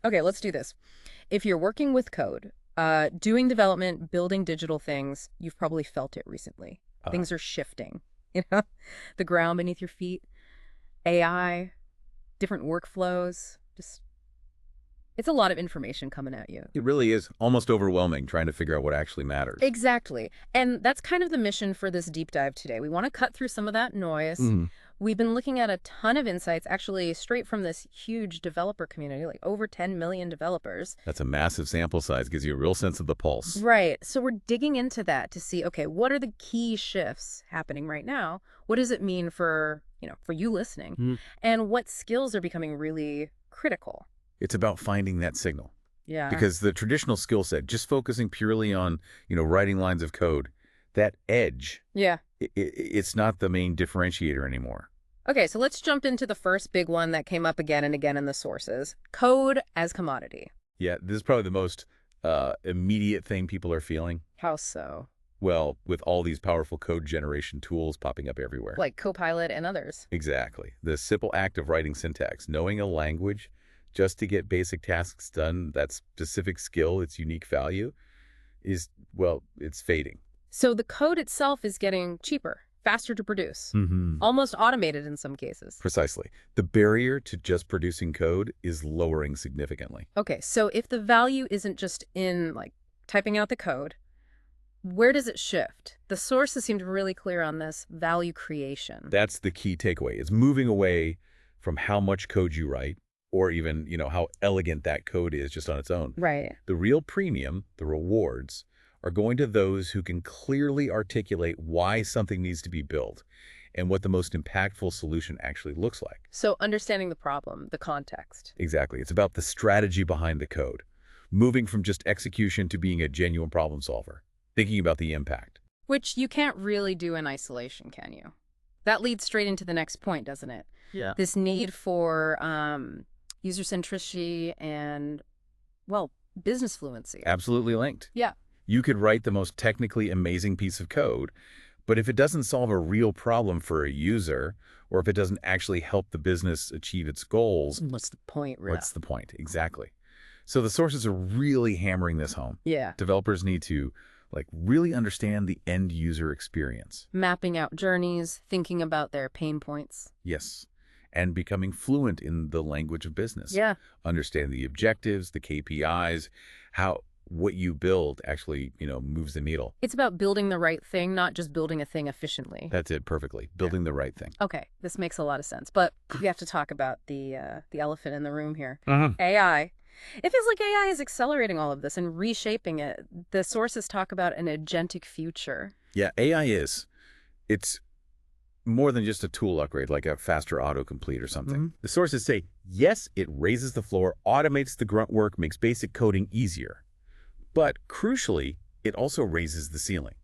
Okay, let's do this. If you're working with code, doing development, building digital things, you've probably felt it recently. Uh, Things are shifting, you know, the ground beneath your feet, AI, different workflows, just it's a lot of information coming at you. it really is almost overwhelming trying to figure out what actually matters. Exactly. And that's kind of the mission for this deep dive today. We want to cut through some of that noise. Mhm. We've been looking at a ton of insights, actually, straight from this huge developer community, like over 10 million developers. That's a massive sample size, gives you a real sense of the pulse. Right. So we're digging into that to see, okay, what are the key shifts happening right now? What does it mean for, for you listening? Mhm. And what skills are becoming really critical? It's about finding that signal Yeah. because the traditional skill set, just focusing purely on, writing lines of code, that edge, Yeah. it's not the main differentiator anymore. Okay, so let's jump into the first big one that came up again and again in the sources. Code as commodity. Yeah, this is probably the most immediate thing people are feeling. How so? Well, with all these powerful code generation tools popping up everywhere. Like Copilot and others. Exactly. The simple act of writing syntax, knowing a language just to get basic tasks done, that specific skill, its unique value, is, well, it's fading. So the code itself is getting cheaper, faster to produce, Mm-hmm. almost automated in some cases. Precisely. The barrier to just producing code is lowering significantly. Okay, so if the value isn't just in, like, typing out the code, where does it shift? The sources seemed really clear on this value creation. That's the key takeaway. It's moving away from how much code you write or even, how elegant that code is just on its own. Right. The real premium, the rewards, are going to those who can clearly articulate why something needs to be built and what the most impactful solution actually looks like. So understanding the problem, the context. Exactly. It's about the strategy behind the code, moving from just execution to being a genuine problem solver, thinking about the impact. Which you can't really do in isolation, can you? That leads straight into the next point, doesn't it? Yeah. This need for user centricity and, well, business fluency. Absolutely linked. Yeah. You could write the most technically amazing piece of code, but if it doesn't solve a real problem for a user, or if it doesn't actually help the business achieve its goals, What's the point, really? what's the point? Exactly. So the sources are really hammering this home. Yeah. Developers need to really understand the end user experience. Mapping out journeys, thinking about their pain points. Yes. And becoming fluent in the language of business. Yeah. Understand the objectives, the KPIs, how what you build actually, moves the needle. It's about building the right thing, not just building a thing efficiently. That's it perfectly. Building the right thing. Okay, this makes a lot of sense. But we have to talk about the elephant in the room here. Uh-huh. AI. It feels like AI is accelerating all of this and reshaping it. The sources talk about an agentic future. Yeah, AI is. It's more than just a tool upgrade like a faster autocomplete or something. Mhm. The sources say, yes, it raises the floor, automates the grunt work, makes basic coding easier. But crucially, it also raises the ceiling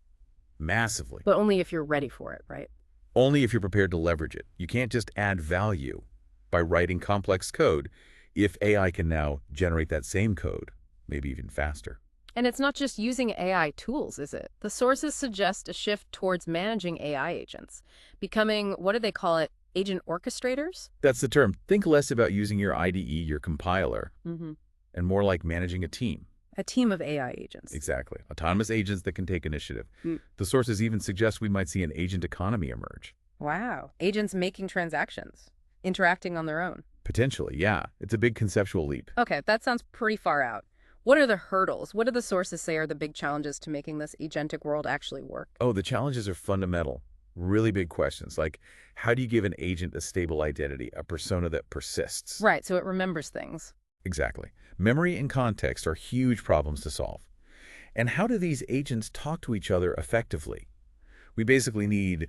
massively. But only if you're ready for it, right? Only if you're prepared to leverage it. You can't just add value by writing complex code if AI can now generate that same code, maybe even faster. And it's not just using AI tools, is it? The sources suggest a shift towards managing AI agents, becoming, what do they call it, agent orchestrators? That's the term. Think less about using your IDE, your compiler, Mm-hmm. and more like managing a team. A team of AI agents. Exactly. Autonomous agents that can take initiative. Mm. The sources even suggest we might see an agent economy emerge. Wow. Agents making transactions, interacting on their own. Potentially, yeah. It's a big conceptual leap. Okay, that sounds pretty far out. What are the hurdles? What do the sources say are the big challenges to making this agentic world actually work? Oh, the challenges are fundamental. Really big questions, like how do you give an agent a stable identity, a persona that persists? Right, so it remembers things. Exactly. Memory and context are huge problems to solve. And how do these agents talk to each other effectively? We basically need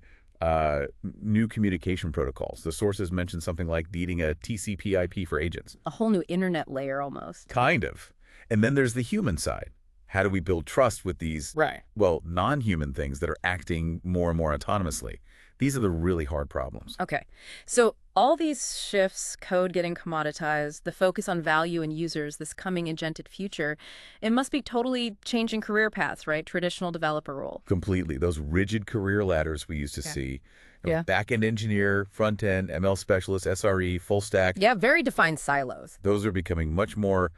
new communication protocols. The sources mention something like needing a TCP/IP for agents. A whole new internet layer almost. Kind of. And then there's the human side. How do we build trust with these, Right. well, non-human things that are acting more and more autonomously? These are the really hard problems. Okay, so all these shifts, code getting commoditized, the focus on value and users, this coming agentic future, it must be totally changing career paths, right? Traditional developer role. Completely. Those rigid career ladders we used to Yeah. see, Yeah. Back-end engineer, front-end, ML specialist, SRE, full stack, Yeah, very defined silos. those are becoming much more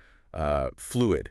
fluid,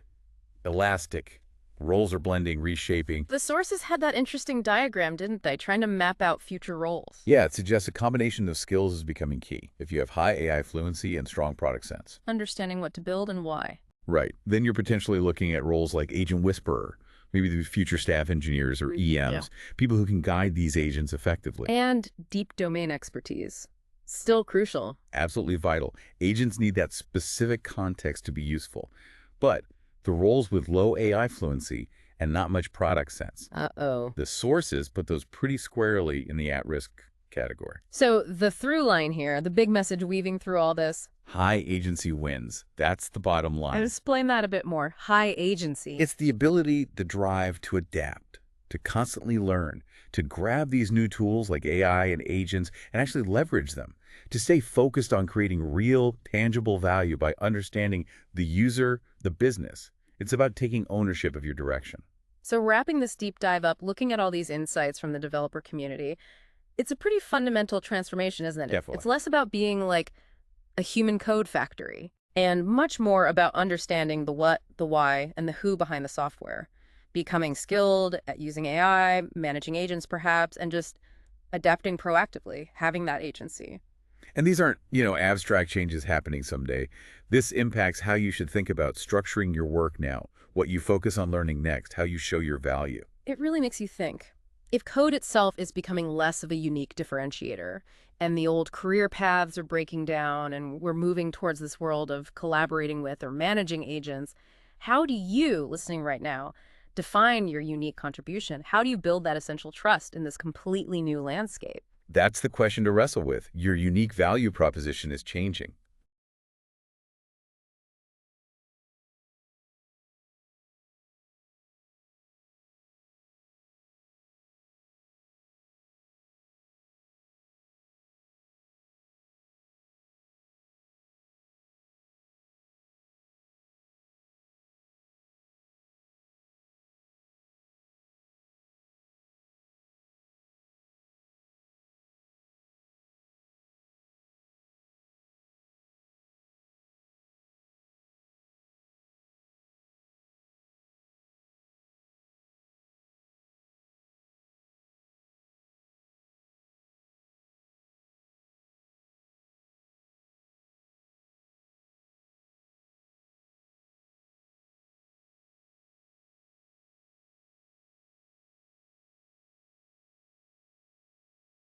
elastic. Roles are blending, reshaping. The sources had that interesting diagram, didn't they? Trying to map out future roles. Yeah, it suggests a combination of skills is becoming key if you have high AI fluency and strong product sense. Understanding what to build and why. Right. Then you're potentially looking at roles like agent whisperer, maybe the future staff engineers or EMs, people who can guide these agents effectively. And deep domain expertise. Still crucial. Absolutely vital. Agents need that specific context to be useful. But the roles with low AI fluency and not much product sense, Uh-oh. the sources put those pretty squarely in the at-risk category. So the through line here, the big message weaving through all this. High agency wins. That's the bottom line. Explain that a bit more. High agency. It's the ability, the drive to adapt, to constantly learn, to grab these new tools like AI and agents and actually leverage them, to stay focused on creating real, tangible value by understanding the user, the business. It's about taking ownership of your direction. So wrapping this deep dive up, looking at all these insights from the developer community, it's a pretty fundamental transformation, isn't it? Definitely. It's less about being like a human code factory and much more about understanding the what, the why, and the who behind the software. Becoming skilled at using AI, managing agents perhaps, and just adapting proactively, having that agency. And these aren't, abstract changes happening someday. This impacts how you should think about structuring your work now, what you focus on learning next, how you show your value. It really makes you think. If code itself is becoming less of a unique differentiator, and the old career paths are breaking down, and we're moving towards this world of collaborating with or managing agents, how do you, listening right now, define your unique contribution? How do you build that essential trust in this completely new landscape? That's the question to wrestle with. Your unique value proposition is changing.